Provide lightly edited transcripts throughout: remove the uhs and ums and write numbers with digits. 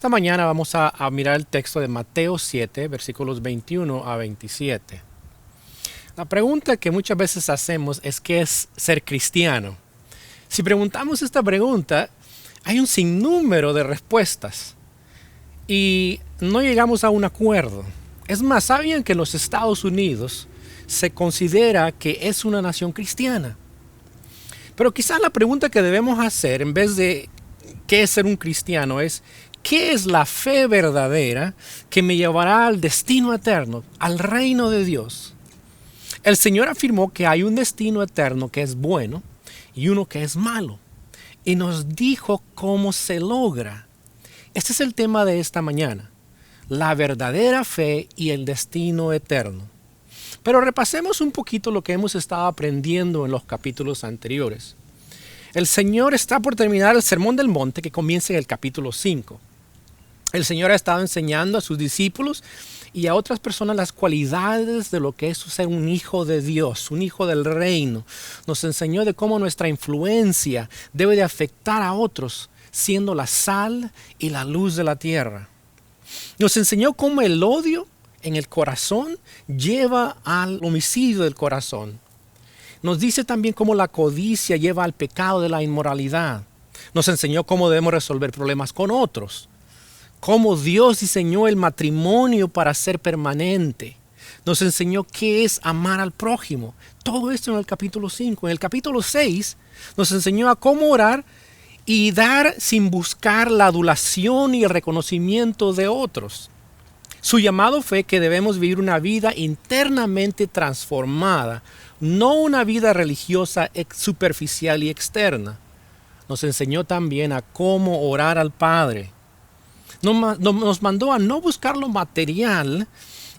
esta mañana vamos a mirar el texto de Mateo 7, versículos 21 a 27. La pregunta que muchas veces hacemos es ¿qué es ser cristiano? Si preguntamos esta pregunta, hay un sinnúmero de respuestas y no llegamos a un acuerdo. Es más, ¿sabían que en los Estados Unidos se considera que es una nación cristiana? Pero quizás la pregunta que debemos hacer, en vez de ¿qué es ser un cristiano?, es ¿qué es la fe verdadera que me llevará al destino eterno, al reino de Dios? El Señor afirmó que hay un destino eterno que es bueno y uno que es malo. Y nos dijo cómo se logra. Este es el tema de esta mañana. La verdadera fe y el destino eterno. Pero repasemos un poquito lo que hemos estado aprendiendo en los capítulos anteriores. El Señor está por terminar el Sermón del Monte que comienza en el capítulo 5. El Señor ha estado enseñando a sus discípulos y a otras personas las cualidades de lo que es ser un hijo de Dios, un hijo del reino. Nos enseñó de cómo nuestra influencia debe de afectar a otros, siendo la sal y la luz de la tierra. Nos enseñó cómo el odio en el corazón lleva al homicidio del corazón. Nos dice también cómo la codicia lleva al pecado de la inmoralidad. Nos enseñó cómo debemos resolver problemas con otros. Cómo Dios diseñó el matrimonio para ser permanente. Nos enseñó qué es amar al prójimo. Todo esto en el capítulo 5. En el capítulo 6 nos enseñó a cómo orar y dar sin buscar la adulación y el reconocimiento de otros. Su llamado fue que debemos vivir una vida internamente transformada, no una vida religiosa superficial y externa. Nos enseñó también a cómo orar al Padre. Nos mandó a no buscar lo material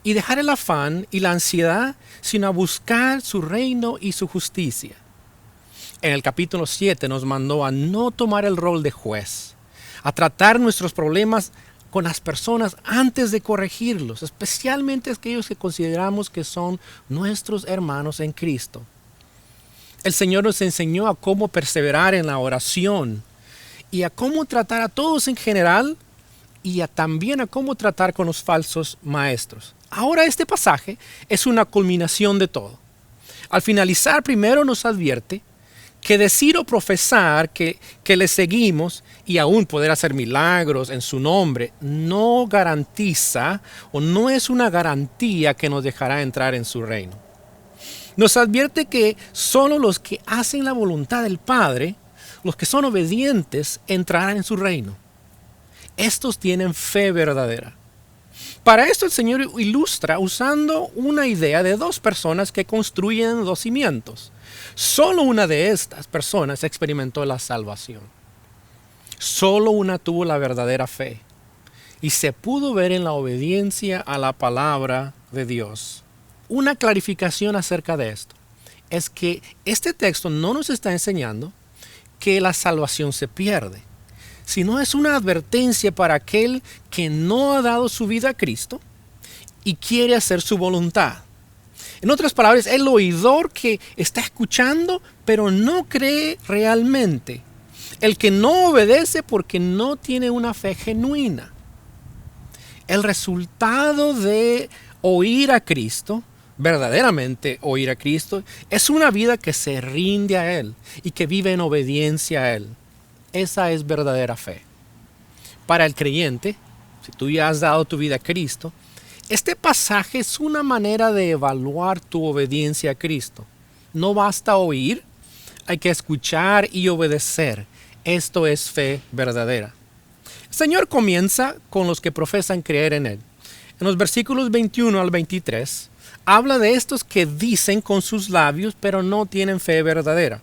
y dejar el afán y la ansiedad, sino a buscar su reino y su justicia. En el capítulo 7 nos mandó a no tomar el rol de juez, a tratar nuestros problemas con las personas antes de corregirlos, especialmente aquellos que consideramos que son nuestros hermanos en Cristo. El Señor nos enseñó a cómo perseverar en la oración y a cómo tratar a todos en general y también a cómo tratar con los falsos maestros. Ahora este pasaje es una culminación de todo. Al finalizar, primero nos advierte que decir o profesar que le seguimos y aún poder hacer milagros en su nombre no garantiza o no es una garantía que nos dejará entrar en su reino. Nos advierte que solo los que hacen la voluntad del Padre, los que son obedientes, entrarán en su reino. Estos tienen fe verdadera. Para esto el Señor ilustra usando una idea de dos personas que construyen dos cimientos. Solo una de estas personas experimentó la salvación. Solo una tuvo la verdadera fe. Y se pudo ver en la obediencia a la palabra de Dios. Una clarificación acerca de esto es que este texto no nos está enseñando que la salvación se pierde, sino es una advertencia para aquel que no ha dado su vida a Cristo y quiere hacer su voluntad. En otras palabras, el oidor que está escuchando pero no cree realmente. El que no obedece porque no tiene una fe genuina. El resultado de oír a Cristo, verdaderamente oír a Cristo, es una vida que se rinde a Él y que vive en obediencia a Él. Esa es verdadera fe. Para el creyente, si tú ya has dado tu vida a Cristo, este pasaje es una manera de evaluar tu obediencia a Cristo. No basta oír, hay que escuchar y obedecer. Esto es fe verdadera. El Señor comienza con los que profesan creer en Él. En los versículos 21 al 23, habla de estos que dicen con sus labios, pero no tienen fe verdadera.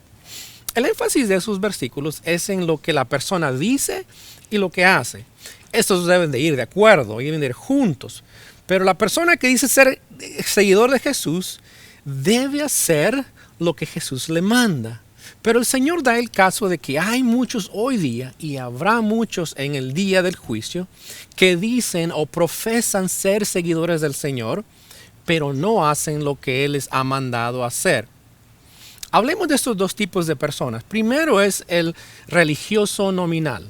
El énfasis de esos versículos es en lo que la persona dice y lo que hace. Estos deben de ir de acuerdo, deben de ir juntos. Pero la persona que dice ser seguidor de Jesús debe hacer lo que Jesús le manda. Pero el Señor da el caso de que hay muchos hoy día y habrá muchos en el día del juicio que dicen o profesan ser seguidores del Señor, pero no hacen lo que Él les ha mandado hacer. Hablemos de estos dos tipos de personas. Primero es el religioso nominal.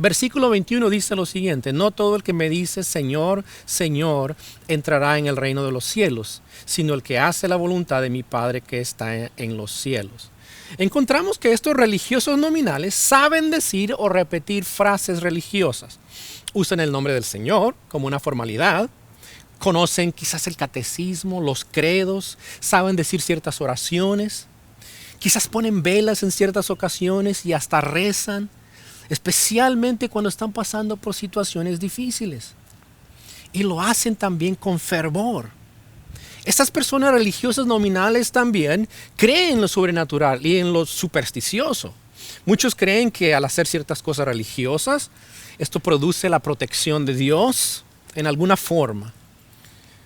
Versículo 21 dice lo siguiente: no todo el que me dice Señor, Señor, entrará en el reino de los cielos, sino el que hace la voluntad de mi Padre que está en los cielos. Encontramos que estos religiosos nominales saben decir o repetir frases religiosas. Usan el nombre del Señor como una formalidad. Conocen quizás el catecismo, los credos, saben decir ciertas oraciones. Quizás ponen velas en ciertas ocasiones y hasta rezan, especialmente cuando están pasando por situaciones difíciles. Y lo hacen también con fervor. Estas personas religiosas nominales también creen en lo sobrenatural y en lo supersticioso. Muchos creen que al hacer ciertas cosas religiosas, esto produce la protección de Dios en alguna forma.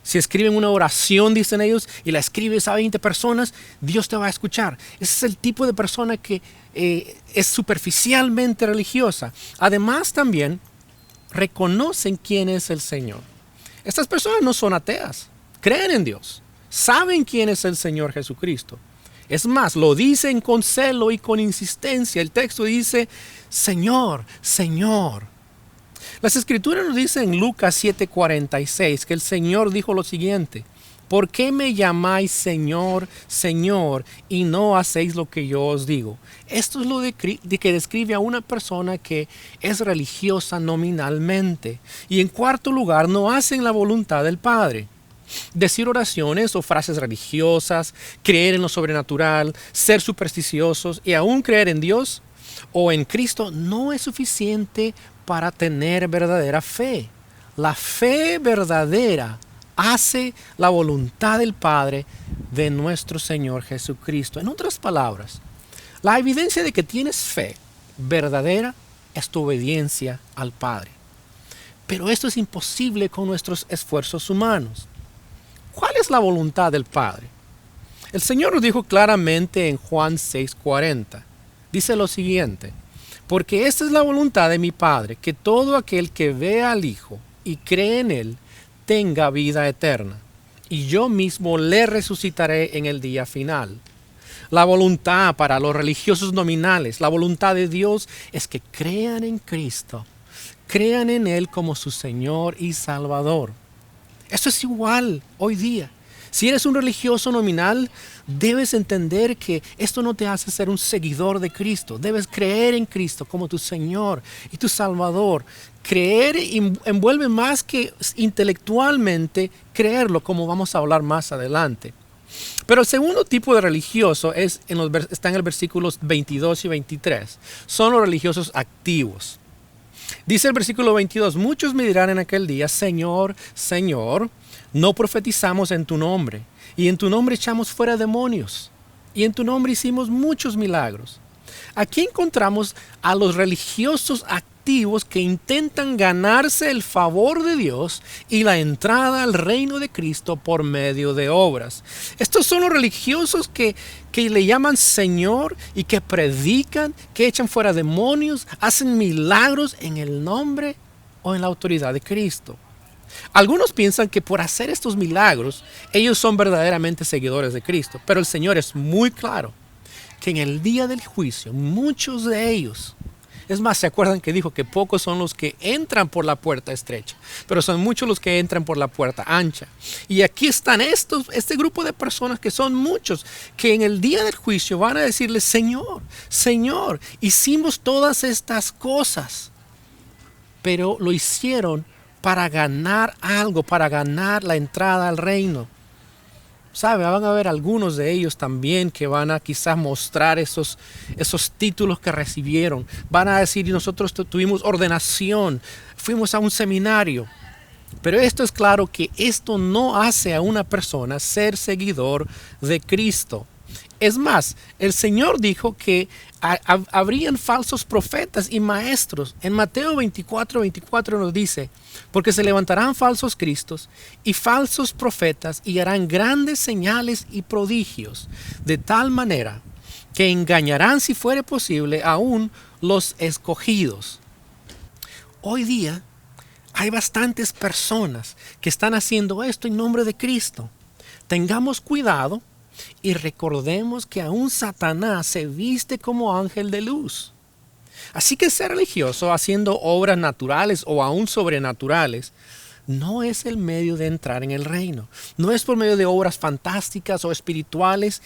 Si escriben una oración, dicen ellos, y la escribes a 20 personas, Dios te va a escuchar. Ese es el tipo de persona que es superficialmente religiosa. Además, también reconocen quién es el Señor. Estas personas no son ateas, creen en Dios, saben quién es el Señor Jesucristo. Es más, lo dicen con celo y con insistencia. El texto dice, Señor, Señor. Las Escrituras nos dicen en Lucas 7:46 que el Señor dijo lo siguiente: ¿por qué me llamáis Señor, Señor, y no hacéis lo que yo os digo? Esto es lo de que describe a una persona que es religiosa nominalmente. Y en cuarto lugar, no hacen la voluntad del Padre. Decir oraciones o frases religiosas, creer en lo sobrenatural, ser supersticiosos y aún creer en Dios o en Cristo no es suficiente para tener verdadera fe. La fe verdadera hace la voluntad del Padre de nuestro Señor Jesucristo. En otras palabras, la evidencia de que tienes fe verdadera es tu obediencia al Padre. Pero esto es imposible con nuestros esfuerzos humanos. ¿Cuál es la voluntad del Padre? El Señor nos dijo claramente en Juan 6:40. Dice lo siguiente: porque esta es la voluntad de mi Padre, que todo aquel que vea al Hijo y cree en Él tenga vida eterna, y yo mismo le resucitaré en el día final. La voluntad para los religiosos nominales, la voluntad de Dios es que crean en Cristo, crean en Él como su Señor y Salvador. Esto es igual hoy día. Si eres un religioso nominal, debes entender que esto no te hace ser un seguidor de Cristo. Debes creer en Cristo como tu Señor y tu Salvador. Creer envuelve más que intelectualmente creerlo, como vamos a hablar más adelante. Pero el segundo tipo de religioso está en el versículos 22 y 23. Son los religiosos activos. Dice el versículo 22, muchos me dirán en aquel día, Señor, Señor, no profetizamos en tu nombre, y en tu nombre echamos fuera demonios, y en tu nombre hicimos muchos milagros. Aquí encontramos a los religiosos activos que intentan ganarse el favor de Dios y la entrada al reino de Cristo por medio de obras. Estos son los religiosos que le llaman Señor y que predican, que echan fuera demonios, hacen milagros en el nombre o en la autoridad de Cristo. Algunos piensan que por hacer estos milagros, ellos son verdaderamente seguidores de Cristo, pero el Señor es muy claro que en el día del juicio, muchos de ellos, es más, ¿se acuerdan que dijo que pocos son los que entran por la puerta estrecha? Pero son muchos los que entran por la puerta ancha. Y aquí están este grupo de personas que son muchos, que en el día del juicio van a decirle, Señor, Señor, hicimos todas estas cosas, pero lo hicieron para ganar algo, para ganar la entrada al reino. ¿Sabe? Van a haber algunos de ellos también que van a quizás mostrar esos títulos que recibieron. Van a decir, nosotros tuvimos ordenación, fuimos a un seminario. Pero esto es claro que esto no hace a una persona ser seguidor de Cristo. Es más, el Señor dijo que habrían falsos profetas y maestros. En Mateo 24:24 nos dice, porque se levantarán falsos cristos y falsos profetas y harán grandes señales y prodigios, de tal manera que engañarán, si fuere posible, aún los escogidos. Hoy día hay bastantes personas que están haciendo esto en nombre de Cristo. Tengamos cuidado. Y recordemos que aún Satanás se viste como ángel de luz. Así que ser religioso haciendo obras naturales o aún sobrenaturales no es el medio de entrar en el reino. No es por medio de obras fantásticas o espirituales.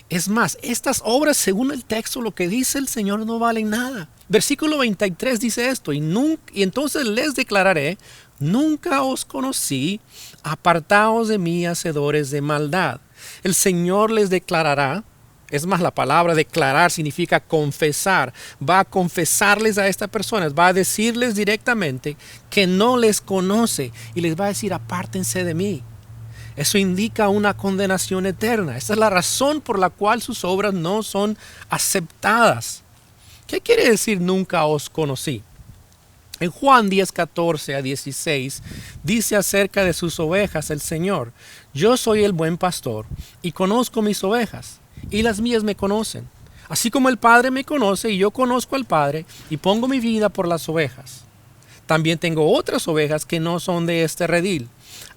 Es más, estas obras, según el texto, lo que dice el Señor, no valen nada. Versículo 23 dice esto: y entonces les declararé, nunca os conocí, apartaos de mí, hacedores de maldad. El Señor les declarará. Es más, la palabra declarar significa confesar. Va a confesarles a estas personas, va a decirles directamente que no les conoce y les va a decir: apártense de mí. Eso indica una condenación eterna. Esta es la razón por la cual sus obras no son aceptadas. ¿Qué quiere decir nunca os conocí? En Juan 10, 14 a 16 dice acerca de sus ovejas el Señor: yo soy el buen pastor y conozco mis ovejas, y las mías me conocen, así como el Padre me conoce y yo conozco al Padre y pongo mi vida por las ovejas. También tengo otras ovejas que no son de este redil.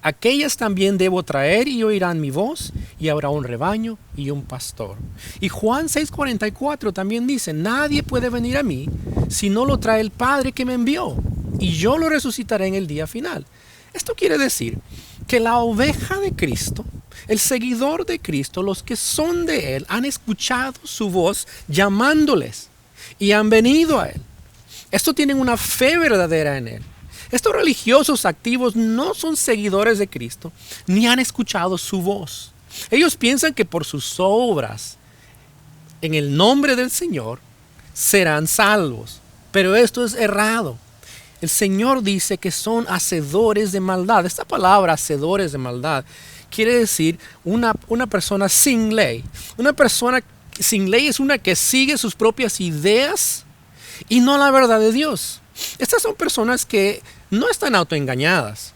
Aquellas también debo traer y oirán mi voz, y habrá un rebaño y un pastor. Y Juan 6:44 también dice: nadie puede venir a mí si no lo trae el Padre que me envió, y yo lo resucitaré en el día final. Esto quiere decir que la oveja de Cristo, el seguidor de Cristo, los que son de Él, han escuchado su voz llamándoles y han venido a Él. Estos tienen una fe verdadera en Él. Estos religiosos activos no son seguidores de Cristo, ni han escuchado su voz. Ellos piensan que por sus obras, en el nombre del Señor, serán salvos. Pero esto es errado. El Señor dice que son hacedores de maldad. Esta palabra, hacedores de maldad, quiere decir una persona sin ley. Una persona sin ley es una que sigue sus propias ideas y no la verdad de Dios. Estas son personas que no están autoengañadas.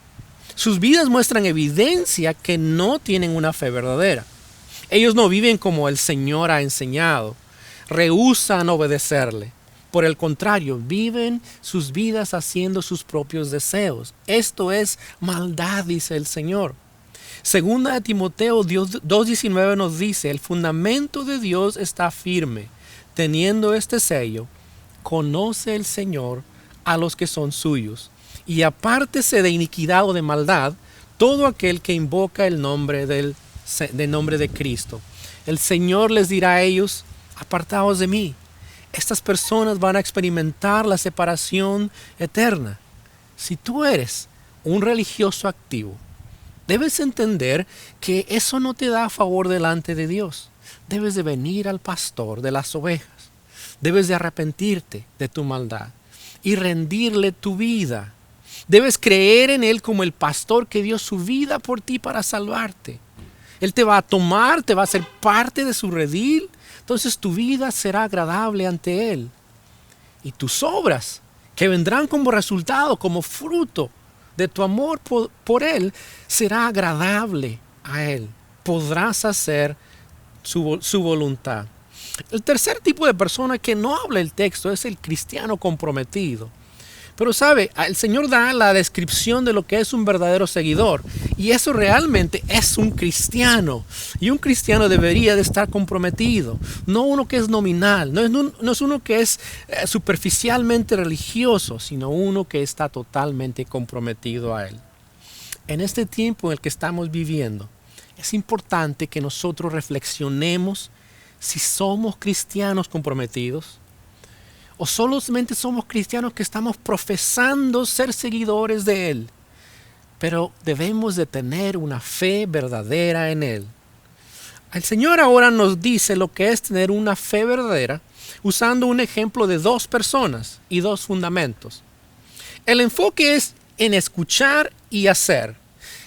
Sus vidas muestran evidencia que no tienen una fe verdadera. Ellos no viven como el Señor ha enseñado. Rehúsan obedecerle. Por el contrario, viven sus vidas haciendo sus propios deseos. Esto es maldad, dice el Señor. Segunda de Timoteo 2:19 nos dice: el fundamento de Dios está firme. Teniendo este sello, conoce el Señor a los que son suyos, y apártese de iniquidad o de maldad todo aquel que invoca el nombre del nombre de Cristo. El Señor les dirá a ellos: apartaos de mí. Estas personas van a experimentar la separación eterna. Si tú eres un religioso activo, debes entender que eso no te da favor delante de Dios. Debes de venir al pastor de las ovejas. Debes de arrepentirte de tu maldad y rendirle tu vida. Debes creer en Él como el pastor que dio su vida por ti para salvarte. Él te va a tomar, te va a hacer parte de su redil. Entonces tu vida será agradable ante Él. Y tus obras, que vendrán como resultado, como fruto de tu amor por Él, será agradable a Él. Podrás hacer su voluntad. El tercer tipo de persona que no habla el texto es el cristiano comprometido. Pero sabe, el Señor da la descripción de lo que es un verdadero seguidor. Y eso realmente es un cristiano. Y un cristiano debería de estar comprometido. No uno que es nominal. No es uno que es superficialmente religioso, sino uno que está totalmente comprometido a Él. En este tiempo en el que estamos viviendo, es importante que nosotros reflexionemos si somos cristianos comprometidos o solamente somos cristianos que estamos profesando ser seguidores de Él. Pero debemos de tener una fe verdadera en Él. El Señor ahora nos dice lo que es tener una fe verdadera usando un ejemplo de dos personas y dos fundamentos. El enfoque es en escuchar y hacer.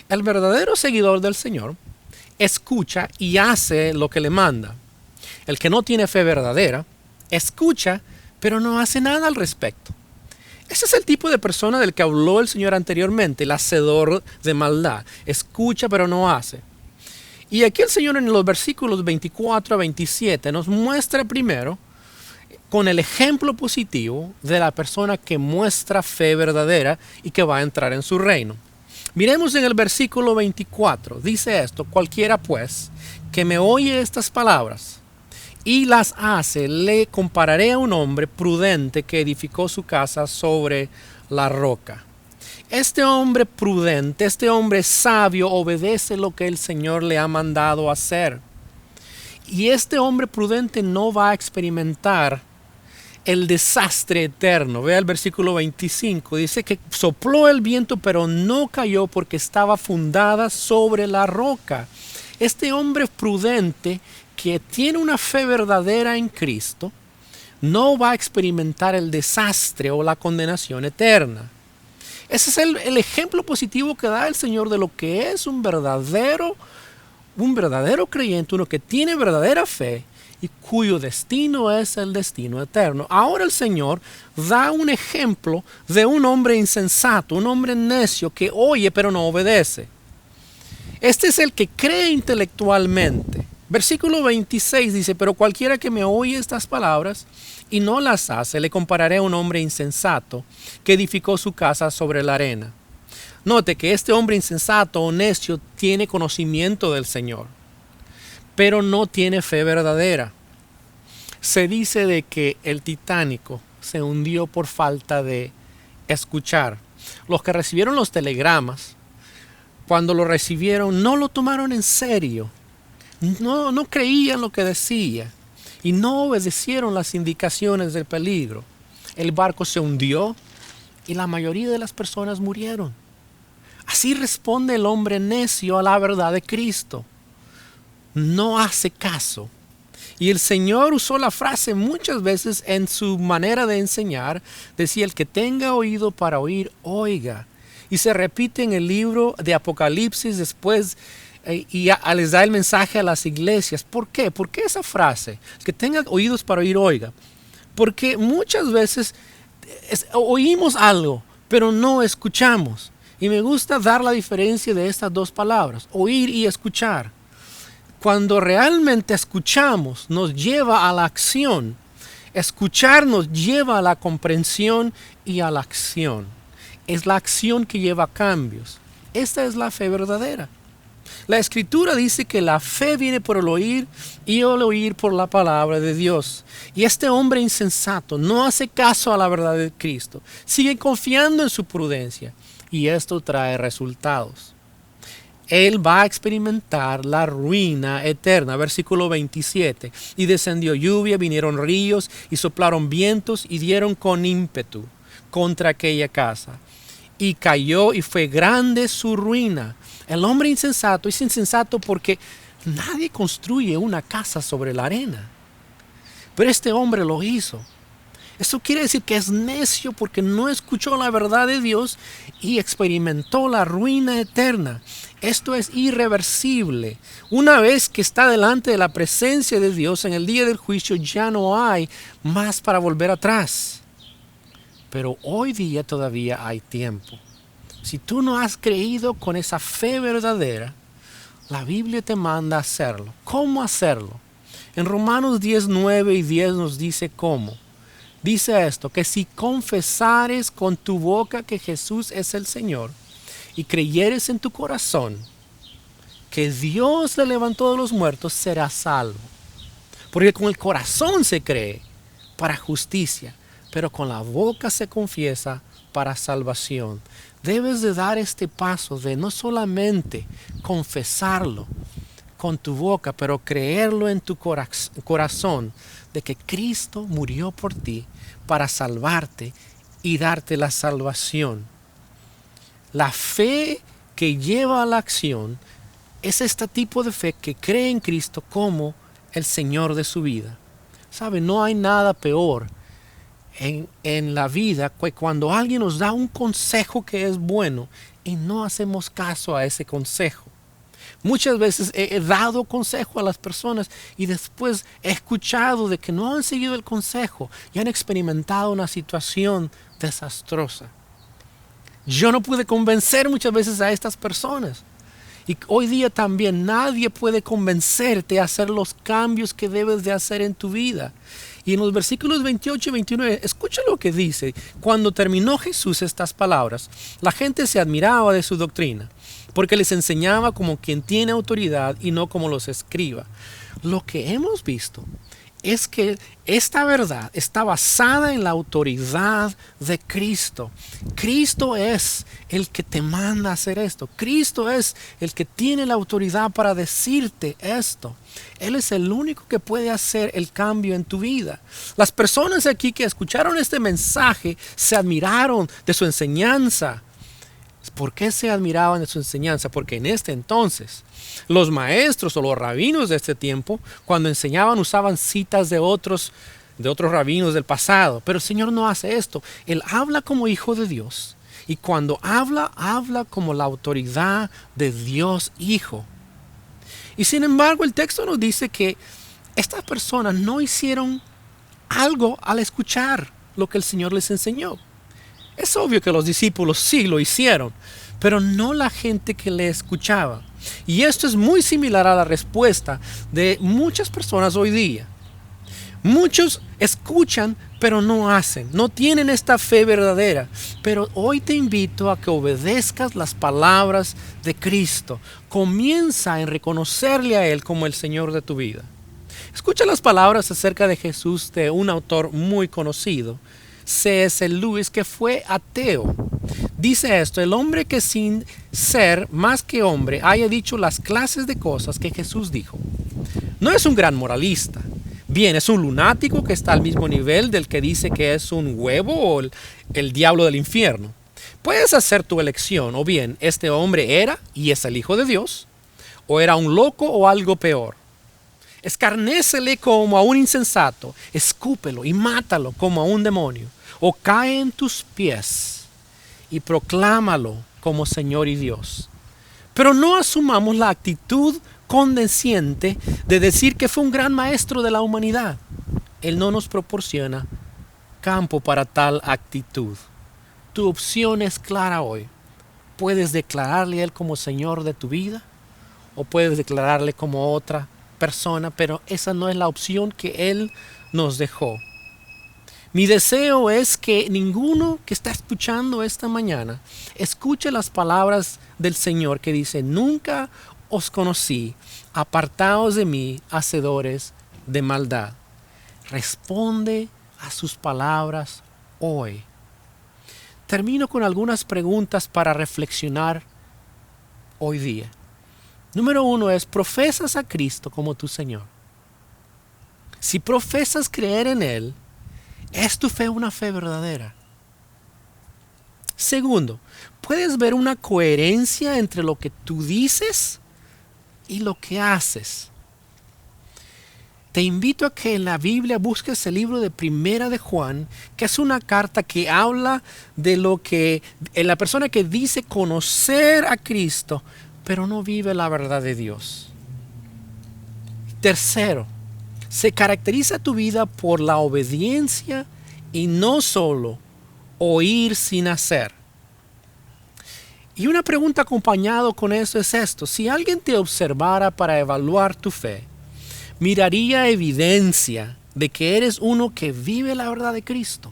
El verdadero seguidor del Señor escucha y hace lo que le manda. El que no tiene fe verdadera escucha pero no hace nada al respecto. Ese es el tipo de persona del que habló el Señor anteriormente, el hacedor de maldad. Escucha pero no hace. Y aquí el Señor en los versículos 24 a 27 nos muestra primero con el ejemplo positivo de la persona que muestra fe verdadera y que va a entrar en su reino. Miremos en el versículo 24, dice esto: cualquiera pues que me oye estas palabras y las hace, le compararé a un hombre prudente que edificó su casa sobre la roca. Este hombre prudente, este hombre sabio, obedece lo que el Señor le ha mandado hacer. Y este hombre prudente no va a experimentar el desastre eterno. Vea el versículo 25. Dice que sopló el viento, pero no cayó porque estaba fundada sobre la roca. Este hombre prudente que tiene una fe verdadera en Cristo no va a experimentar el desastre o la condenación eterna. Ese es el ejemplo positivo que da el Señor de lo que es un verdadero creyente, uno que tiene verdadera fe y cuyo destino es el destino eterno. Ahora el Señor da un ejemplo de un hombre insensato, un hombre necio que oye pero no obedece. Este es el que cree intelectualmente. Versículo 26 dice, pero cualquiera que me oye estas palabras y no las hace, le compararé a un hombre insensato que edificó su casa sobre la arena. Note que este hombre insensato o necio tiene conocimiento del Señor, pero no tiene fe verdadera. Se dice de que el Titánico se hundió por falta de escuchar. Los que recibieron los telegramas, cuando lo recibieron, no lo tomaron en serio. No creían lo que decía y no obedecieron las indicaciones del peligro. El barco se hundió y la mayoría de las personas murieron. Así responde el hombre necio a la verdad de Cristo. No hace caso. Y el Señor usó la frase muchas veces en su manera de enseñar. Decía, el que tenga oído para oír, oiga. Y se repite en el libro de Apocalipsis después y les da el mensaje a las iglesias. ¿Por qué? ¿Por qué esa frase? El que tenga oídos para oír, oiga. Porque muchas veces oímos algo, pero no escuchamos. Y me gusta dar la diferencia de estas dos palabras, oír y escuchar. Cuando realmente escuchamos, nos lleva a la acción. Escuchar nos lleva a la comprensión y a la acción. Es la acción que lleva a cambios. Esta es la fe verdadera. La Escritura dice que la fe viene por el oír y el oír por la palabra de Dios. Y este hombre insensato no hace caso a la verdad de Cristo. Sigue confiando en su prudencia. Y esto trae resultados. Él va a experimentar la ruina eterna. Versículo 27. Y descendió lluvia, vinieron ríos y soplaron vientos y dieron con ímpetu contra aquella casa. Y cayó y fue grande su ruina. El hombre insensato es insensato porque nadie construye una casa sobre la arena. Pero este hombre lo hizo. Eso quiere decir que es necio porque no escuchó la verdad de Dios y experimentó la ruina eterna. Esto es irreversible. Una vez que está delante de la presencia de Dios en el día del juicio, ya no hay más para volver atrás. Pero hoy día todavía hay tiempo. Si tú no has creído con esa fe verdadera, la Biblia te manda a hacerlo. ¿Cómo hacerlo? En Romanos 10, 9 y 10 nos dice cómo. Dice esto, que si confesares con tu boca que Jesús es el Señor y creyeres en tu corazón que Dios le levantó de los muertos, serás salvo. Porque con el corazón se cree para justicia, pero con la boca se confiesa para salvación. Debes de dar este paso de no solamente confesarlo con tu boca, pero creerlo en tu corazón de que Cristo murió por ti para salvarte y darte la salvación. La fe que lleva a la acción es este tipo de fe que cree en Cristo como el Señor de su vida. ¿Sabe? No hay nada peor en la vida que cuando alguien nos da un consejo que es bueno y no hacemos caso a ese consejo. Muchas veces he dado consejo a las personas y después he escuchado de que no han seguido el consejo y han experimentado una situación desastrosa. Yo no pude convencer muchas veces a estas personas. Y hoy día también nadie puede convencerte a hacer los cambios que debes de hacer en tu vida. Y en los versículos 28 y 29, escucha lo que dice. Cuando terminó Jesús estas palabras, la gente se admiraba de su doctrina, porque les enseñaba como quien tiene autoridad y no como los escribas. Lo que hemos visto es que esta verdad está basada en la autoridad de Cristo. Cristo es el que te manda a hacer esto. Cristo es el que tiene la autoridad para decirte esto. Él es el único que puede hacer el cambio en tu vida. Las personas aquí que escucharon este mensaje se admiraron de su enseñanza. ¿Por qué se admiraban de su enseñanza? Porque en este entonces los maestros o los rabinos de este tiempo, cuando enseñaban, usaban citas de otros rabinos del pasado. Pero el Señor no hace esto. Él habla como hijo de Dios. Y cuando habla como la autoridad de Dios Hijo. Y sin embargo, el texto nos dice que estas personas no hicieron algo al escuchar lo que el Señor les enseñó. Es obvio que los discípulos sí lo hicieron, pero no la gente que le escuchaba. Y esto es muy similar a la respuesta de muchas personas hoy día. Muchos escuchan, pero no hacen. No tienen esta fe verdadera. Pero hoy te invito a que obedezcas las palabras de Cristo. Comienza en reconocerle a Él como el Señor de tu vida. Escucha las palabras acerca de Jesús de un autor muy conocido, C.S. Lewis, que fue ateo. Dice esto: el hombre que sin ser más que hombre haya dicho las clases de cosas que Jesús dijo, no es un gran moralista. Bien, es un lunático que está al mismo nivel del que dice que es un huevo o el diablo del infierno. Puedes hacer tu elección: o bien este hombre era y es el Hijo de Dios, o era un loco o algo peor. Escarnécele como a un insensato, escúpelo y mátalo como a un demonio, o cae en tus pies y proclámalo como Señor y Dios. Pero no asumamos la actitud condesciente de decir que fue un gran maestro de la humanidad. Él no nos proporciona campo para tal actitud. Tu opción es clara hoy. Puedes declararle a Él como Señor de tu vida, o puedes declararle como otra persona, pero esa no es la opción que Él nos dejó. Mi deseo es que ninguno que está escuchando esta mañana escuche las palabras del Señor que dice: nunca os conocí, apartaos de mí, hacedores de maldad. Responde a sus palabras hoy. Termino con algunas preguntas para reflexionar hoy día. Número 1 es: ¿profesas a Cristo como tu Señor? Si profesas creer en Él, ¿es tu fe una fe verdadera? Segundo, ¿puedes ver una coherencia entre lo que tú dices y lo que haces? Te invito a que en la Biblia busques el libro de Primera de Juan, que es una carta que habla de lo que la persona que dice conocer a Cristo, pero no vive la verdad de Dios. Tercero, se caracteriza tu vida por la obediencia y no solo oír sin hacer. Y una pregunta acompañado con eso es esto: si alguien te observara para evaluar tu fe, ¿miraría evidencia de que eres uno que vive la verdad de Cristo?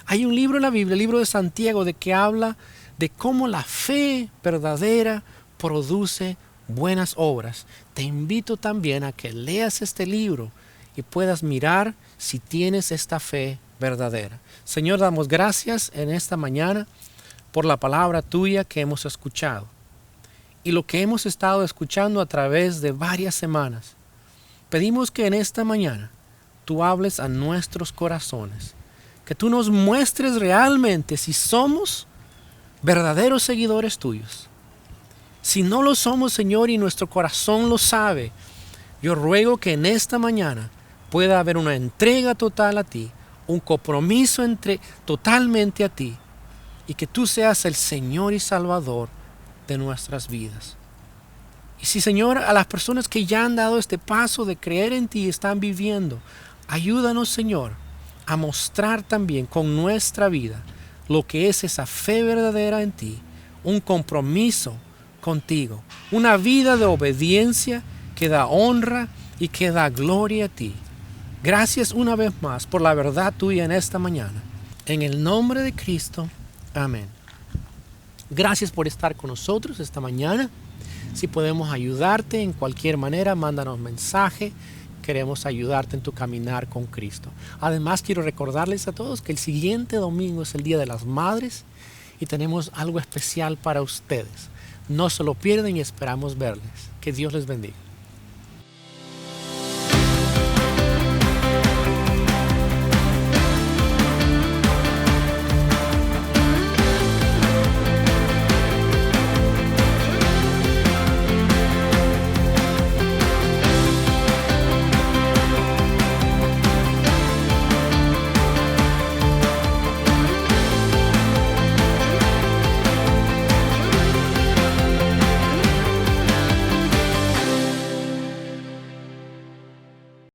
Hay un libro en la Biblia, el libro de Santiago, de que habla de cómo la fe verdadera produce buenas obras. Te invito también a que leas este libro y puedas mirar si tienes esta fe verdadera. Señor, damos gracias en esta mañana por la palabra tuya que hemos escuchado y lo que hemos estado escuchando a través de varias semanas. Pedimos que en esta mañana tú hables a nuestros corazones, que tú nos muestres realmente si somos verdaderos seguidores tuyos. Si no lo somos, Señor, y nuestro corazón lo sabe, yo ruego que en esta mañana pueda haber una entrega total a ti, un compromiso totalmente a ti, y que tú seas el Señor y Salvador de nuestras vidas. Y si, Señor, a las personas que ya han dado este paso de creer en ti y están viviendo, ayúdanos, Señor, a mostrar también con nuestra vida lo que es esa fe verdadera en ti, un compromiso contigo, una vida de obediencia que da honra y que da gloria a ti. Gracias una vez más por la verdad tuya en esta mañana. En el nombre de Cristo, amén. Gracias por estar con nosotros esta mañana. Si podemos ayudarte en cualquier manera, mándanos mensaje queremos ayudarte en tu caminar con Cristo. Además, quiero recordarles a todos que el siguiente domingo es el Día de las Madres y tenemos algo especial para ustedes. No se lo pierden y esperamos verles. Que Dios les bendiga.